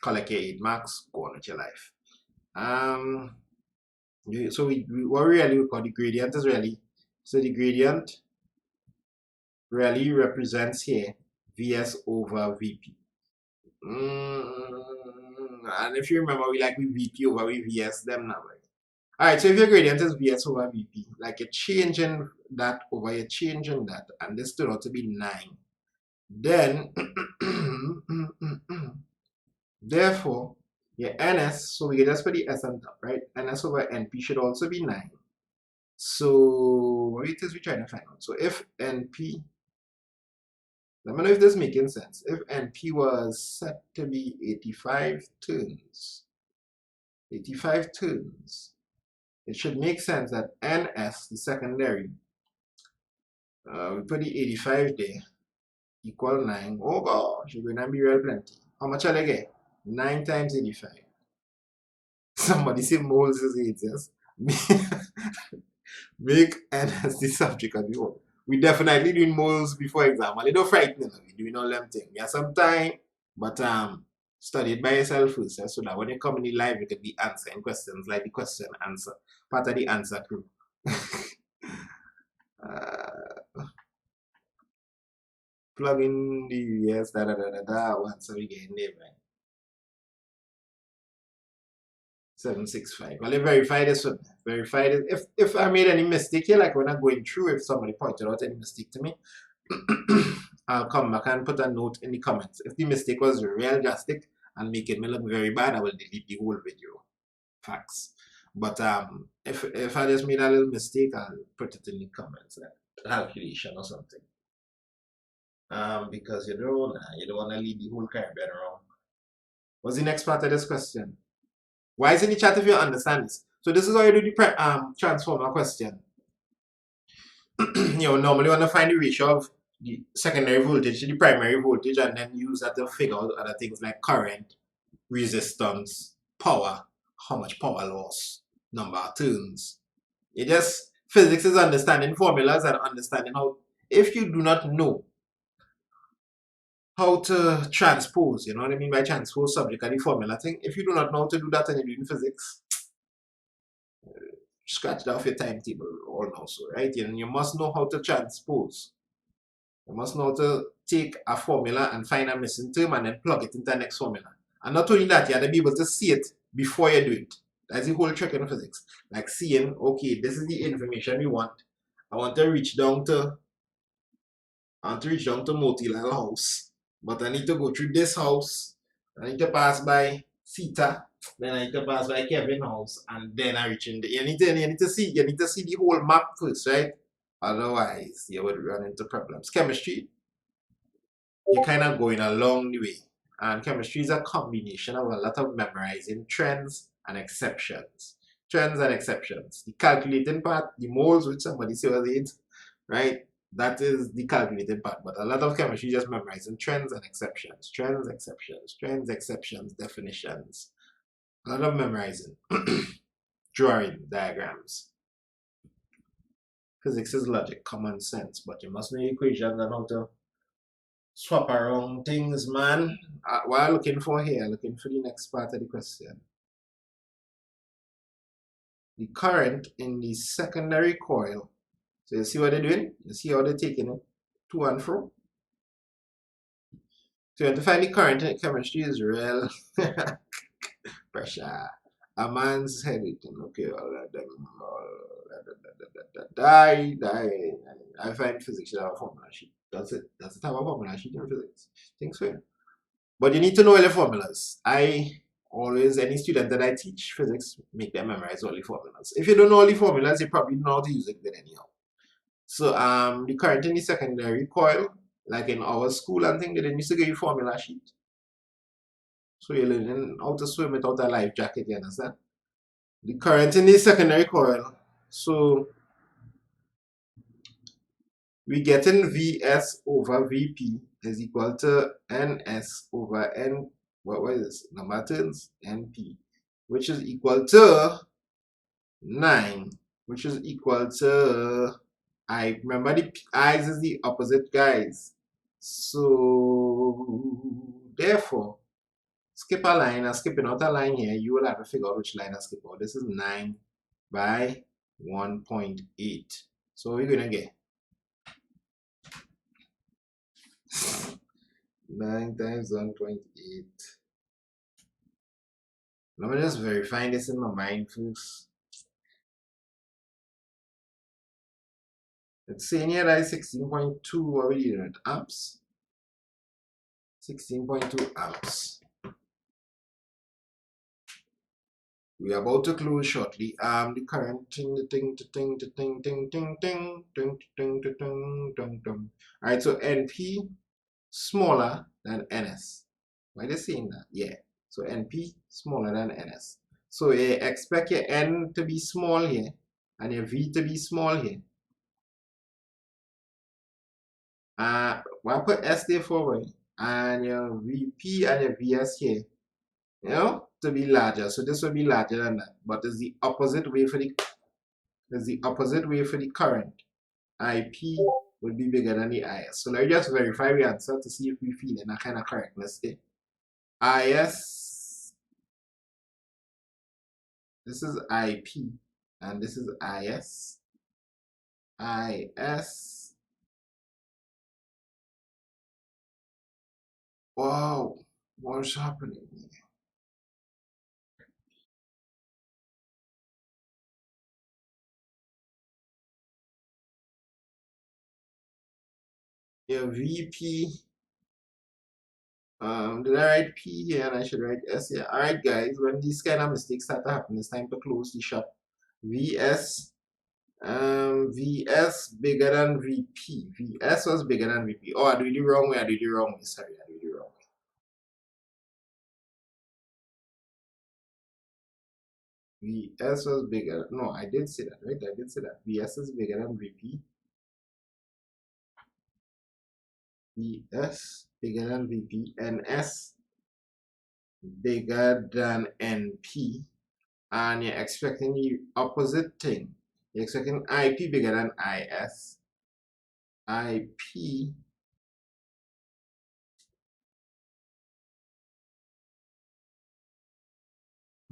collect your 8 marks, go on with your life. So what we really call the gradient is really, so the gradient really represents here VS over VP. And if you remember, we VP over VS them now, right? Alright, so if your gradient is VS over VP, like you're changing that over, you're changing that, and this turned out to be 9. Then, therefore, your NS, so we can just put the S on top, right? NS over NP should also be 9. So, what it is we're trying to find out? So, if NP, let me know if this is making sense. If NP was set to be 85 turns, it should make sense that NS, the secondary, we put the 85 there, equal 9. Oh gosh, you're going to be real plenty. How much are they get? 9 times 85. Somebody say moles is 8, yes? Make NS the subject of the whole. We definitely doing moles before exam. And they don't frighten them. We doing all them things. You have some time, but study it by yourself first, so that when you come in the live, you can be answering questions like the question answer, part of the answer crew. Plug in the yes, once we get in there, right? 765. Well, I verify this one. Verify this. If I made any mistake here, like when I'm going through, if somebody pointed out any mistake to me, I'll come back and put a note in the comments. If the mistake was real drastic and making me look very bad, I will delete the whole video. Facts. But if I just made a little mistake, I'll put it in the comments, like calculation or something. Because you don't want to leave the whole Caribbean wrong. What's the next part of this question? Why is in the chat if you understand this? So this is how you do the transformer question. Normally you want to find the ratio of the secondary voltage to the primary voltage and then use that to figure out other things like current, resistance, power, how much power loss, number of turns. It just, physics is understanding formulas and understanding how, if you do not know how to transpose, you know what I mean by transpose subject and the formula thing, if you do not know how to do that and you're doing physics, scratch that off your timetable also, right? And you must know how to transpose. You must know how to take a formula and find a missing term and then plug it into the next formula. And not only that, you have to be able to see it before you do it. That's the whole trick in physics. Like seeing, okay, this is the information we want. I want to reach down to and to reach down to Motilal house. But I need to go through this house. I need to pass by Sita. Then I need to pass by Kevin house, and then I reach in the. You need to see the whole map first, right? Otherwise, you would run into problems. Chemistry, you're kind of going along the way. And chemistry is a combination of a lot of memorizing trends and exceptions. Trends and exceptions. The calculating part, the moles, which somebody say was it, right? That is the calculating part. But a lot of chemistry is just memorizing trends and exceptions. Trends, exceptions, trends, exceptions, definitions. A lot of memorizing. Drawing diagrams. Physics is logic, common sense, but you must know equations and how to swap around things, man. What I'm looking for here, looking for the next part of the question. The current in the secondary coil. So you see what they're doing? You see how they're taking it to and fro? So you have to find the current in chemistry is real pressure. A man's head, okay, all of them, die. I find physics should have a formula sheet. Does it have a formula sheet in physics? Think so. But you need to know all the formulas. Any student that I teach physics, make them memorize all the formulas. If you don't know all the formulas, you probably know how to use it then anyhow. So the current in the secondary coil, like in our school and thing, they didn't used to give you formula sheet. So you're learning how to swim without a life jacket, you understand? The current in the secondary coil. So we get in Vs over Vp is equal to Ns over N. What is this? Number turns, Np, which is equal to 9, which is equal to I. Remember the i's is the opposite, guys. So therefore, skip a line, and skipping out a line here, you will have to figure out which line I skip out. This is 9 by 1.8. So we're gonna get 9 times 1.8. Let me just verify this in my mind first. It's saying here that is 16.2, what we doing? Amps. 16.2 amps. We are about to close shortly. The current Alright, so NP smaller than NS. Why are they saying that? Yeah. So NP smaller than NS. So you expect your N to be small here and your V to be small here. Well, put S there forward and your VP and your VS here, you know, to be larger. So this will be larger than that, but it's the opposite way for the current. IP will be bigger than the IS. So let's just verify the answer to see if we feel in a kind of correctness there. IS, this is IP, and this is IS. IS. Wow, what's happening here? Your VP. Did I write P here and I should write S here? Alright guys, when these kind of mistakes start to happen, it's time to close the shop. VS, VS bigger than VP. VS was bigger than VP. Oh, I did it the wrong way. Sorry, I did it the wrong way. VS was bigger. No, I did say that, right? I did say that. VS is bigger than VP. VS bigger than VP. NS bigger than NP. And you're expecting the opposite thing. You're expecting IP bigger than IS. IP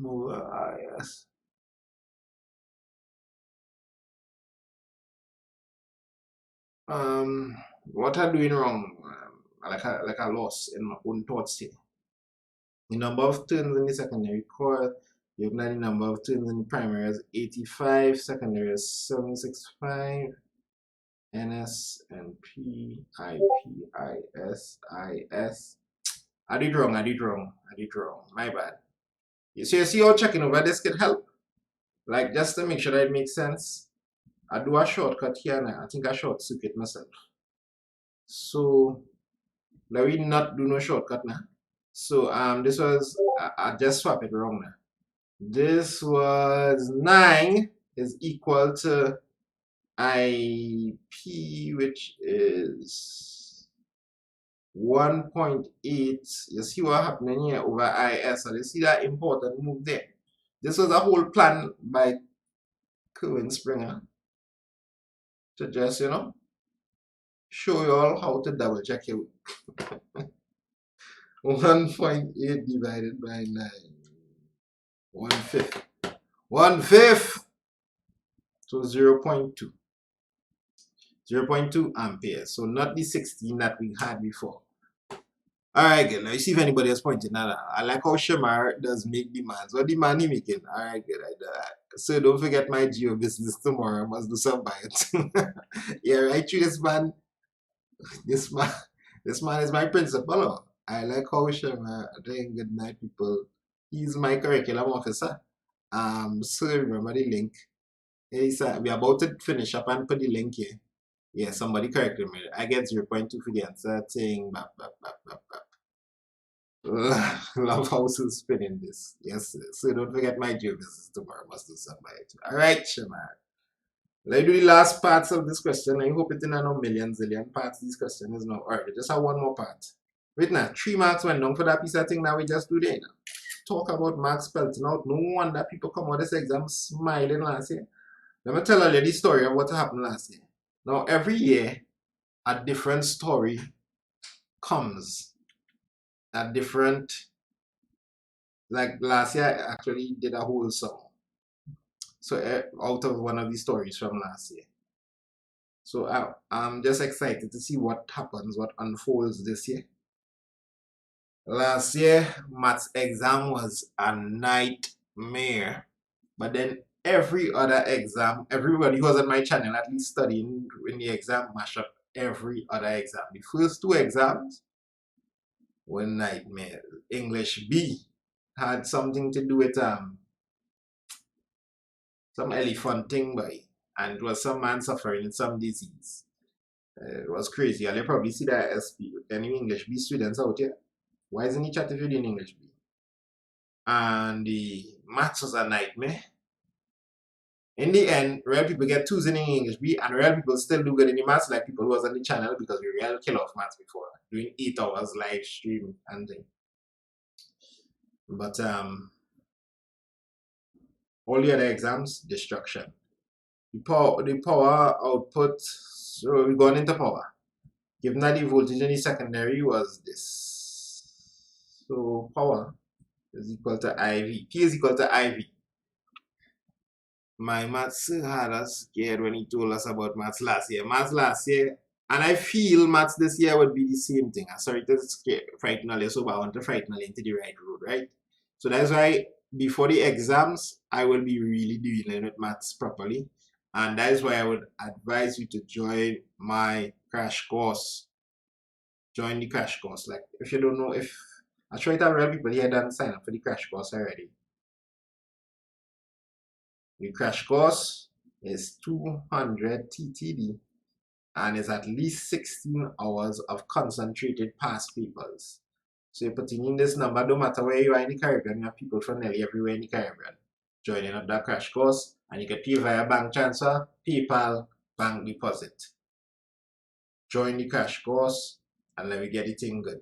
over IS. What I'm doing wrong? Like I lost in my own thoughts here. The number of turns in the secondary coil, you've got the number of turns in the primary is 85, secondary is 765. NS and P I P I S I S. I did wrong. My bad. You see how checking over this could help? Like, just to make sure that it makes sense. I do a shortcut here now. I think I short circuit myself. So let me not do no shortcut now. So this was I just swap it wrong now. This was 9 is equal to IP, which is 1.8. You see what happening here over IS. So you see that important move there. This was a whole plan by Cohen Springer to just, show you all how to double check it. 1.8 divided by 9. 1/5. 1/5. So 0.2. 0.2 amperes. So not the 16 that we had before. Alright, good. Let's see if anybody else pointing that out. I like how Shamar does make demands. What demand he making? Alright, good. I do that. So don't forget my geo business tomorrow. I must do some by it. Yeah, right. This man is my principal. I like how Shamar doing good night, people. He's my curriculum officer. So remember the link. We're about to finish up and put the link here. Yeah, somebody corrected me. I get 0.2 for the answer saying bap, bap, bap, bap, bap. Love how to spinning this. Yes, sir. So don't forget my geo business tomorrow. Must do some by it. Alright, Shamar. Let's do the last parts of this question. I hope it's in no million zillion parts. This question is not alright. Just have one more part. Wait now, 3 marks went down for that piece of thing now we just do there now. Talk about marks spelling out. No wonder people come out this exam smiling last year. Let me tell you the story of what happened last year. Now, every year, a different story comes. A different, like last year, I actually did a whole song. So, out of one of the stories from last year. So, I'm just excited to see what happens, what unfolds this year. Last year, maths exam was a nightmare. But then every other exam, everybody who was on my channel at least studying in the exam mash up every other exam. The first 2 exams were nightmare. English B had something to do with some elephant thing by, and it was some man suffering in some disease. It was crazy. And you probably see that SP, any English B students out here. Why isn't he chat if you're doing English B? And the maths was a nightmare. In the end, real people get 2s in English B, and real people still do good in the maths, like people who was on the channel, because we real kill off maths before, doing 8 hours live stream and thing. But all the other exams, destruction. The power output, so we're going into power. Given that the voltage in the secondary was this. So power is equal to IV. P is equal to IV. My maths had us scared when he told us about maths last year. And I feel maths this year would be the same thing. I'm sorry to frighten all you, so but I want to frighten all into the right road, right? So that's why before the exams, I will be really dealing with maths properly. And that is why I would advise you to join my crash course. Join the crash course. Like, if you don't know, if I try to have people here that sign up for the crash course already. The crash course is 200 TTD and is at least 16 hours of concentrated past papers. So you're putting in this number, no matter where you are in the Caribbean, you have people from nearly everywhere in the Caribbean joining up that crash course, and you can pay via bank transfer, PayPal, bank deposit. Join the crash course and let me get it in good.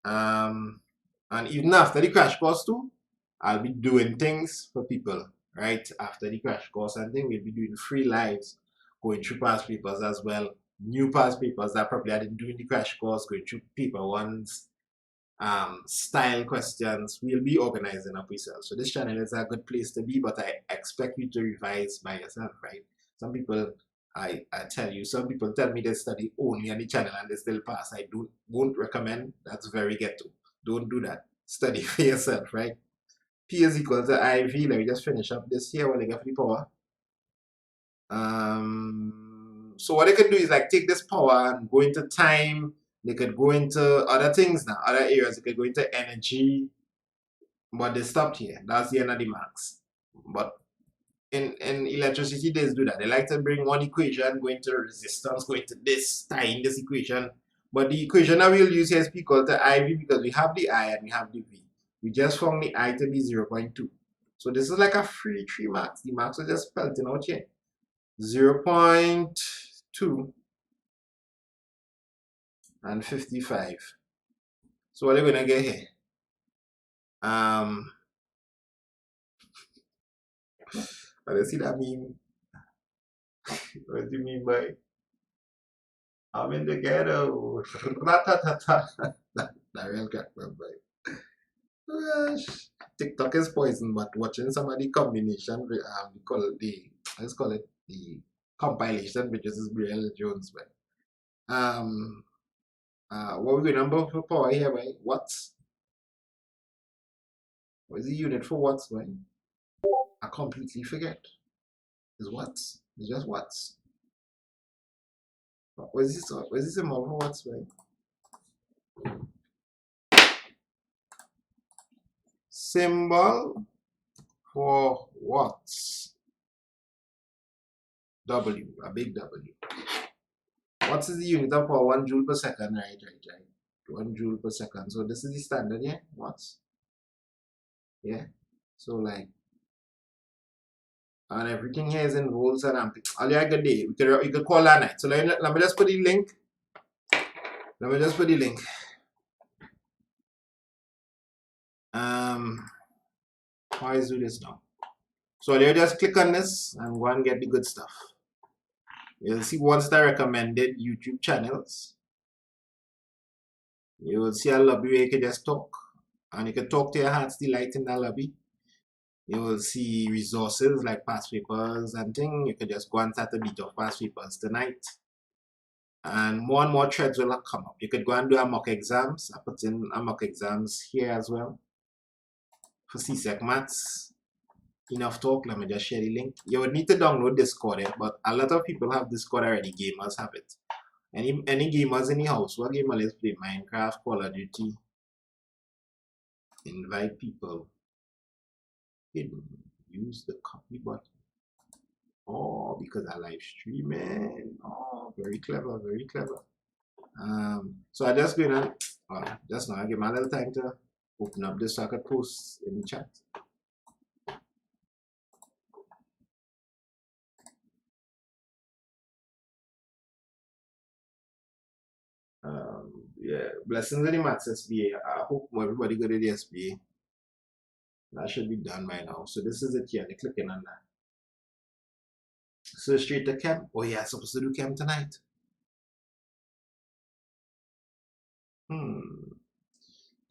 And even after the crash course too, I'll be doing things for people. Right after the crash course, and then we'll be doing free lives, going through past papers as well, new past papers that probably I didn't do in the crash course, going through paper ones, style questions. We'll be organizing up yourself. So this channel is a good place to be, but I expect you to revise by yourself, right? Some people, I tell you, some people tell me they study only on the channel and they still pass. I won't recommend. That's very ghetto. Don't do that. Study for yourself, right? P is equal to IV. Let me just finish up this here while I get the power. So what they could do is like take this power and go into time. They could go into other things now, other areas. They could go into energy, but they stopped here. That's the end of the max. But in electricity, they do that. They like to bring one equation, go into resistance, go into this, tie in this equation. But the equation that we'll use here is P equal to IV because we have the I and we have the V. We just found the I to be 0.2. So this is like a free 3 marks. The marks are just spelled out here. 0.2 and 55. So what are we gonna get here? What does that mean? What do you mean by I'm in the ghetto? That real Graphical, boy. Gosh. TikTok is poison, but watching somebody combination with let's call it the compilation, which is Brielle Jones, but what we number for power here, right? Watts. What is the unit for watts, right? I completely forget. It's watts. It's just watts. What is this? What is this symbol for watts, right? Symbol for watts. W, a big W. Watts is the unit of power, 1 joule per second, right? 1 joule per second. So this is the standard, yeah? Watts. Yeah. So like, and everything here is in volts and amperes. All you good day. You could call that night. So let me just put the link. Let me just put the link. How is do this now? So you just click on this and go and get the good stuff. You'll see once the recommended YouTube channels. You will see a lobby where you can just talk. And you can talk to your heart's delight in that lobby. You will see resources like past papers and things. You can just go and start a bit of past papers tonight. And more threads will come up. You could go and do a mock exams. I put in a mock exams here as well. For CSEC maths. Enough talk, let me just share the link. You would need to download Discord, but a lot of people have Discord already. Gamers have it. Any gamers in the house? What game let's play? Minecraft, Call of Duty. Invite people. Use the copy button. Oh, because I live streaming. Oh, very clever, very clever. So I just gonna just now I give my little time to open up this so I could post in the chat. Yeah, blessings in the maths SBA. I hope everybody got the SBA. That should be done by now. So this is it here. They're clicking on that. So straight to camp. Oh yeah, I'm supposed to do camp tonight.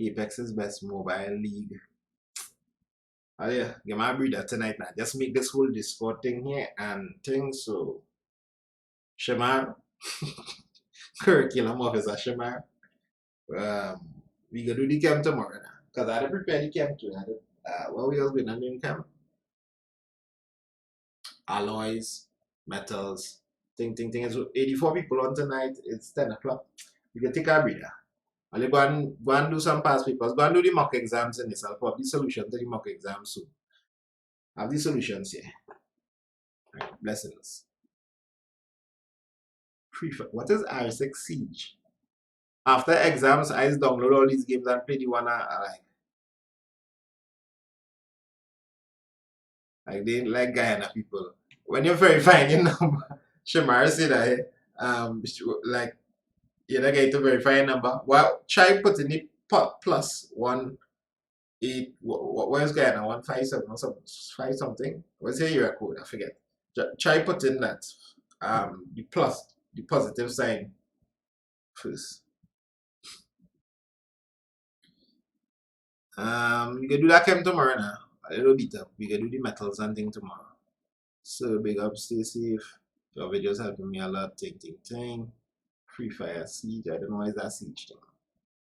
Apex's best mobile league. Oh yeah, get my breeder tonight now. Just make this whole Discord thing here and thing. So Shamar, curriculum officer Shamar. We gonna do the camp tomorrow now. Cause I had to prepare the camp too. What we else been doing camp? Alloys, metals, thing. So 84 people on tonight. It's 10 o'clock. We can take our breeder. I'll go and do some past papers. Go and do the mock exams in this. I'll put the solution to the mock exams soon. I have the solutions here. Right, blessings. What is R6 Siege? After exams, I just download all these games and play the one I like. Like they like Guyana people. When you're verifying your number, Shamara said that like you're not going to verify your number. Well, try putting it plus 1 8 what is Guyana 157 or something 5 something. What's your area code? I forget. Try putting that the positive sign first. We can do that camp tomorrow now. A little bit up. We can do the metals and thing tomorrow. So big up, stay safe. Your videos helping me a lot. Ting. Free Fire Siege. I don't know why is that Siege thing.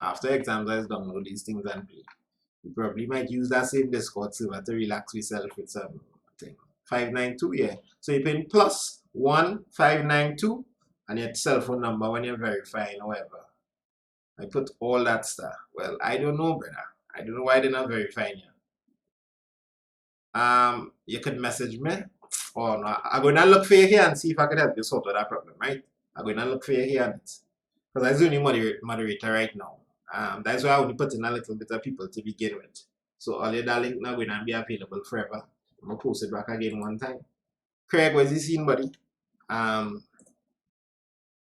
After exams, I just download these things and play. You probably might use that same Discord server to relax yourself with some thing. 592, yeah. So you put in plus 1592 and your cell phone number when you're verifying, however. I put all that stuff. Well, I don't know, brother. I don't know why they're not verifying you. You could message me. Oh no, I'm going to look for you here and see if I could help you sort out that problem, right? I'm going to look for you here on it. Because I was only moderator right now. That's why I only put in a little bit of people to begin with. So all your link now going to be available forever. I'm going to post it back again one time. Craig, where's the scene, buddy?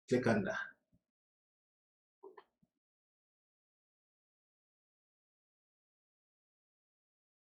Click on that.